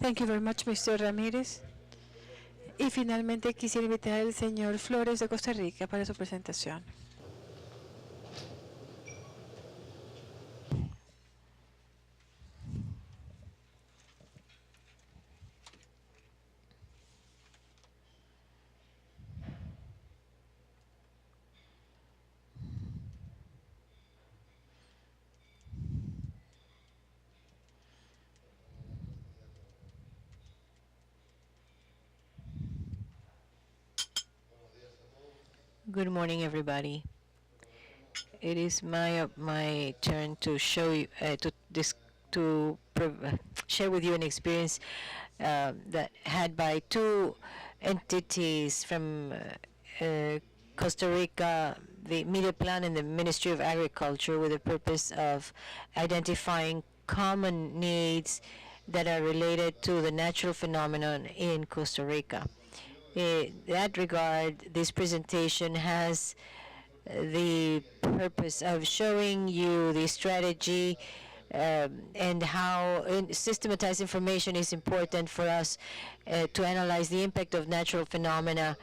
Thank you very much, Mr. Ramírez. Y finalmente quisiera invitar al señor Flores de Costa Rica para su presentación. Good morning, everybody. It is my turn to show you share with you an experience that had by two entities from Costa Rica, the Media Plan and the Ministry of Agriculture, with the purpose of identifying common needs that are related to the natural phenomenon in Costa Rica. In that regard, this presentation has the purpose of showing you the strategy and how systematized information is important for us to analyze the impact of natural phenomena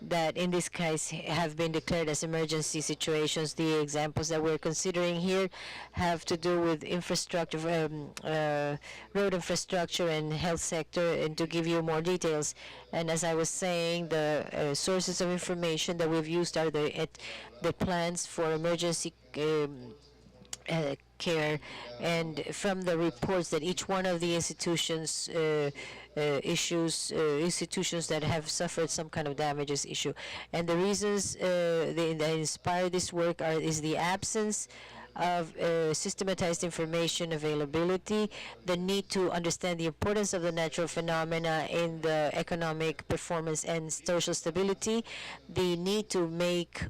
that in this case have been declared as emergency situations. The examples that we're considering here have to do with infrastructure, road infrastructure and health sector, and to give you more details. And as I was saying, the sources of information that we've used are the plans for emergency care, and from the reports that each one of the institutions institutions that have suffered some kind of damages issue. And the reasons that inspire this work is the absence of systematized information availability, the need to understand the importance of the natural phenomena in the economic performance and social stability, the need to make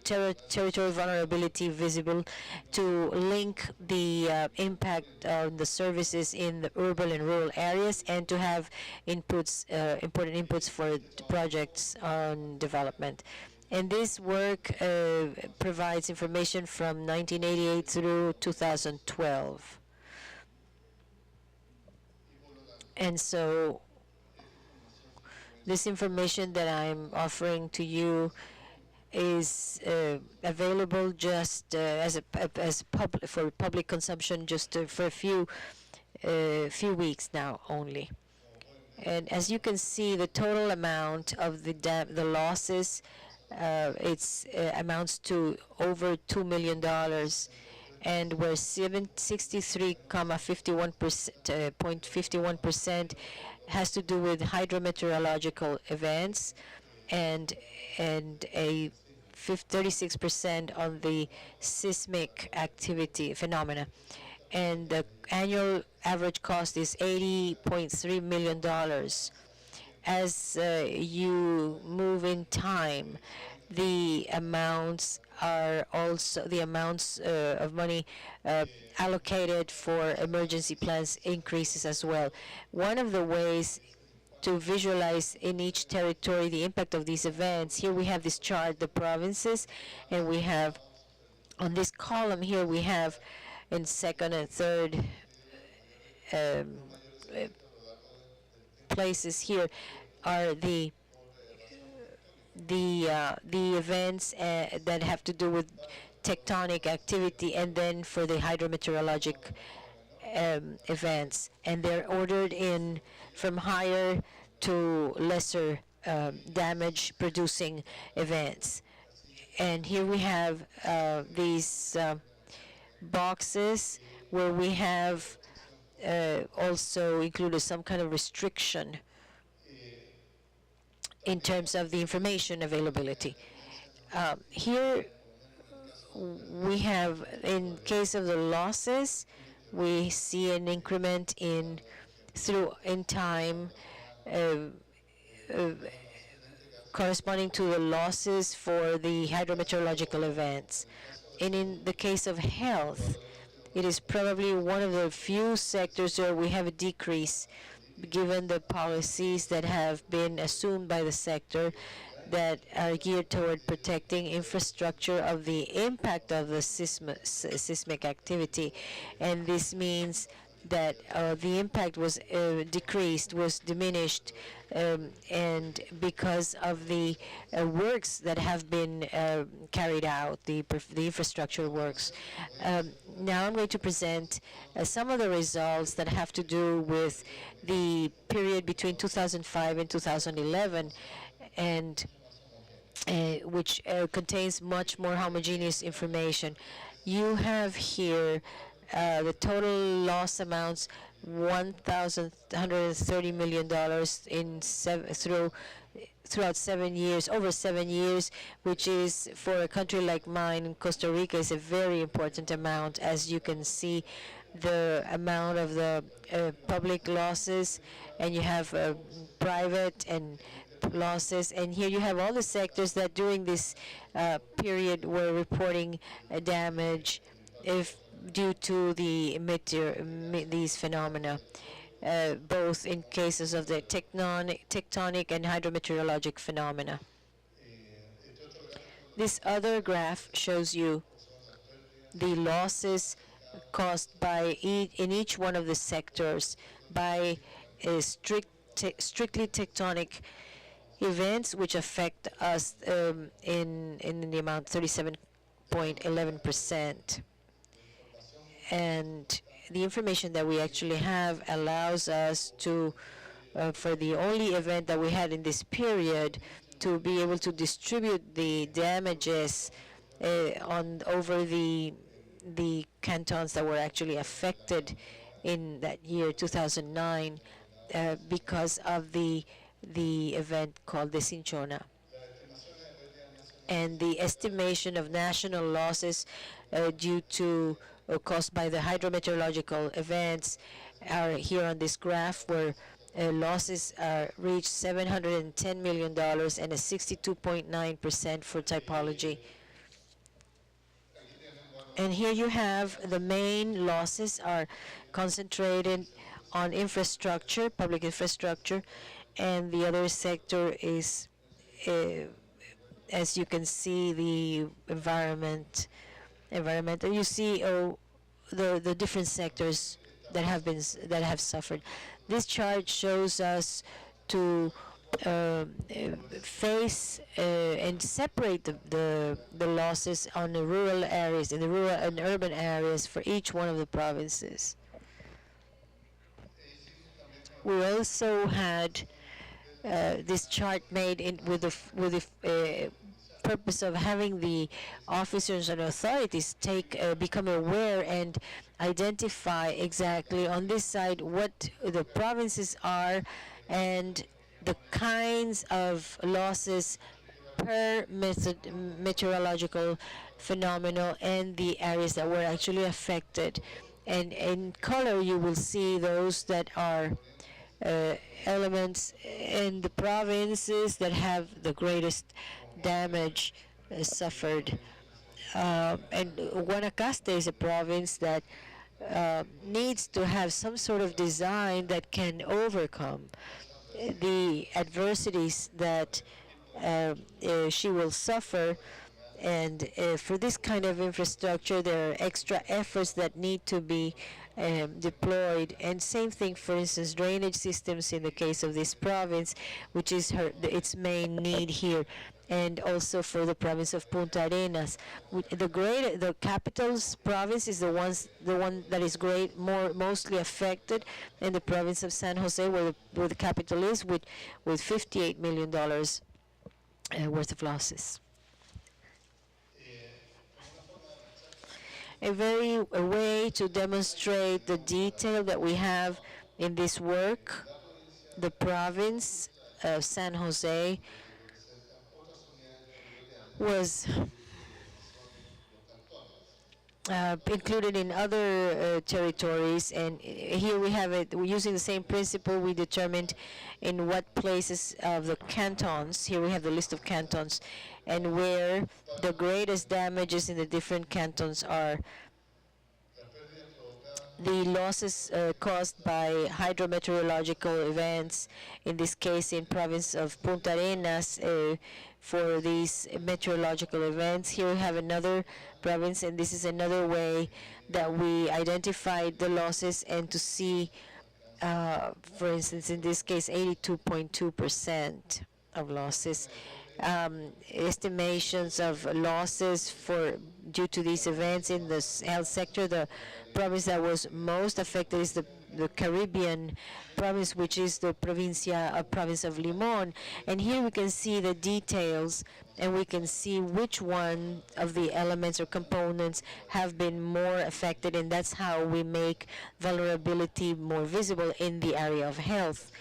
territorial vulnerability visible, to link the impact on the services in the urban and rural areas, and to have inputs, important inputs for projects on development. And this work provides information from 1988 through 2012. And so this information that I'm offering to you is available just for public consumption just for a few weeks now only. And as you can see, the total amount of the losses amounts to over $2 million, and where 63.51% has to do with hydrometeorological events, and a 36% on the seismic activity phenomena. And the annual average cost is $80.3 million. As you move in time, the amounts are also the amounts of money allocated for emergency plans increases as well. One of the ways to visualize in each territory the impact of these events, here we have this chart, the provinces, and we have on this column here we have in second and third places here are the events that have to do with tectonic activity, and then for the hydrometeorologic events, and they're ordered in from higher to lesser damage producing events. And here we have these boxes where we have also included some kind of restriction in terms of the information availability. Here we have, in case of the losses, we see an increment in time corresponding to the losses for the hydrometeorological events. And in the case of health, it is probably one of the few sectors where we have a decrease, given the policies that have been assumed by the sector that are geared toward protecting infrastructure of the impact of the seismic activity. And this means that the impact was decreased, was diminished, and because of the works that have been carried out, the infrastructure works. Now I'm going to present some of the results that have to do with the period between 2005 and 2011, and which contains much more homogeneous information. You have here the total loss amounts $1,130 million throughout 7 years, over 7 years, which is for a country like mine, Costa Rica, is a very important amount. As you can see, the amount of the public losses, and you have private and losses, and here you have all the sectors that during this period were reporting damage if due to these phenomena, both in cases of the tectonic and hydrometeorologic phenomena. This other graph shows you the losses caused by in each one of the sectors by strictly tectonic events, which affect us in the amount 37.11%. And the information that we actually have allows us to, for the only event that we had in this period, to be able to distribute the damages over the cantons that were actually affected in that year 2009 because of the event called the Cinchona. And the estimation of national losses due to caused by the hydrometeorological events are here on this graph, where losses reached $710 million and a 62.9% for typology. And here you have the main losses are concentrated on infrastructure, public infrastructure, and the other sector is, as you can see, the environment. And you see the different sectors that have suffered. This chart shows us to face and separate the losses on the rural areas, in the rural and urban areas for each one of the provinces. We also had this chart made with the purpose of having the officers and authorities become aware and identify exactly on this side what the provinces are and the kinds of losses per meteorological phenomenon and the areas that were actually affected. And in color you will see those that are elements in the provinces that have the greatest damage suffered. And Guanacaste is a province that needs to have some sort of design that can overcome the adversities that she will suffer. And for this kind of infrastructure, there are extra efforts that need to be deployed. And same thing, for instance, drainage systems in the case of this province, which is its main need here. And also for the province of Punta Arenas, the capital's province is the one that is mostly affected, and the province of San Jose, where the capital is, with $58 million worth of losses. A way to demonstrate the detail that we have in this work, the province of San Jose was included in other territories, and here we have it. We're using the same principle. We determined in what places of the cantons, here we have the list of cantons, and where the greatest damages in the different cantons are. the losses caused by hydrometeorological events, in this case in province of Punta Arenas, for these meteorological events. Here we have another province, and this is another way that we identified the losses and to see, for instance, in this case, 82.2% of losses. Estimations of losses due to these events in the health sector. The province that was most affected is the Caribbean province, which is the province of Limon. And here we can see the details, and we can see which one of the elements or components have been more affected, and that's how we make vulnerability more visible in the area of health.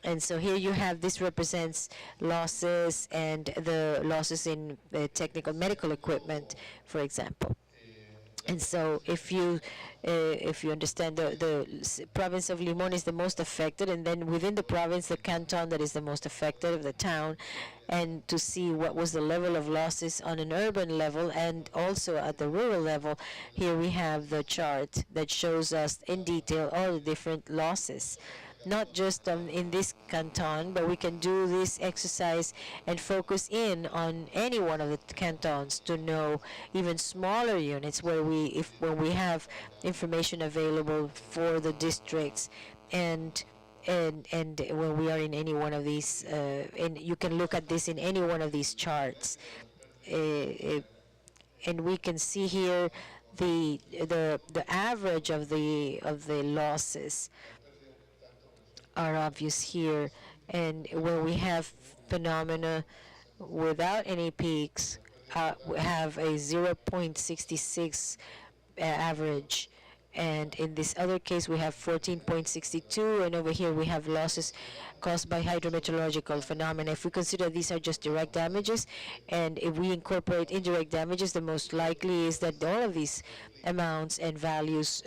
And so here you have, this represents losses and the losses in technical medical equipment, for example. And so if you understand, the province of Limon is the most affected, and then within the province, the canton that is the most affected of the town, and to see what was the level of losses on an urban level and also at the rural level. Here we have the chart that shows us in detail all the different losses, not just in this canton, but we can do this exercise and focus in on any one of the cantons to know even smaller units where when we have information available for the districts, and when we are in any one of these, and you can look at this in any one of these charts, and we can see here the average of the losses are obvious here. And when we have phenomena without any peaks, we have a 0.66 average. And in this other case, we have 14.62, and over here we have losses caused by hydrometeorological phenomena. If we consider these are just direct damages, and if we incorporate indirect damages, the most likely is that all of these amounts and values,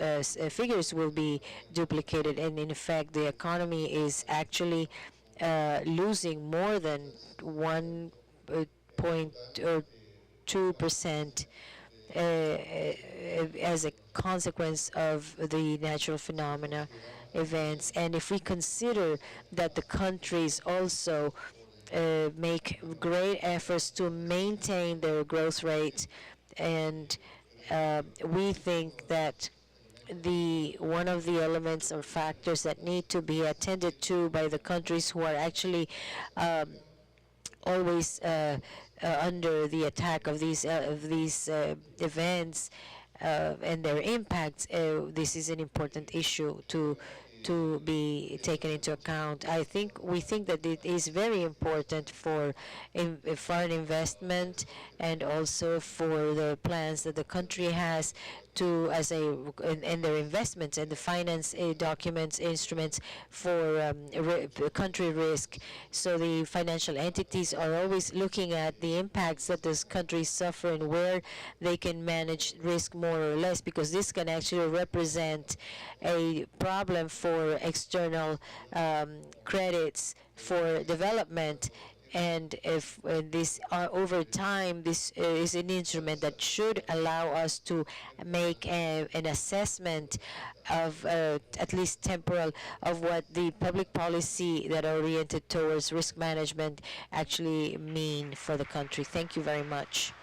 figures will be duplicated, and in fact the economy is actually losing more than 1.2% as a consequence of the natural phenomena events. And if we consider that the countries also make great efforts to maintain their growth rate, and we think that one of the elements or factors that need to be attended to by the countries who are actually always under the attack of these events and their impacts, this is an important issue to be taken into account. We think that it is very important for foreign investment, and also for the plans that the country has to and their investments and the finance documents, instruments for country risk. So the financial entities are always looking at the impacts that those countries suffer and where they can manage risk more or less, because this can actually represent a problem for external credits for development. And if this over time, this is an instrument that should allow us to make an assessment of at least temporal of what the public policy that are oriented towards risk management actually mean for the country. Thank you very much.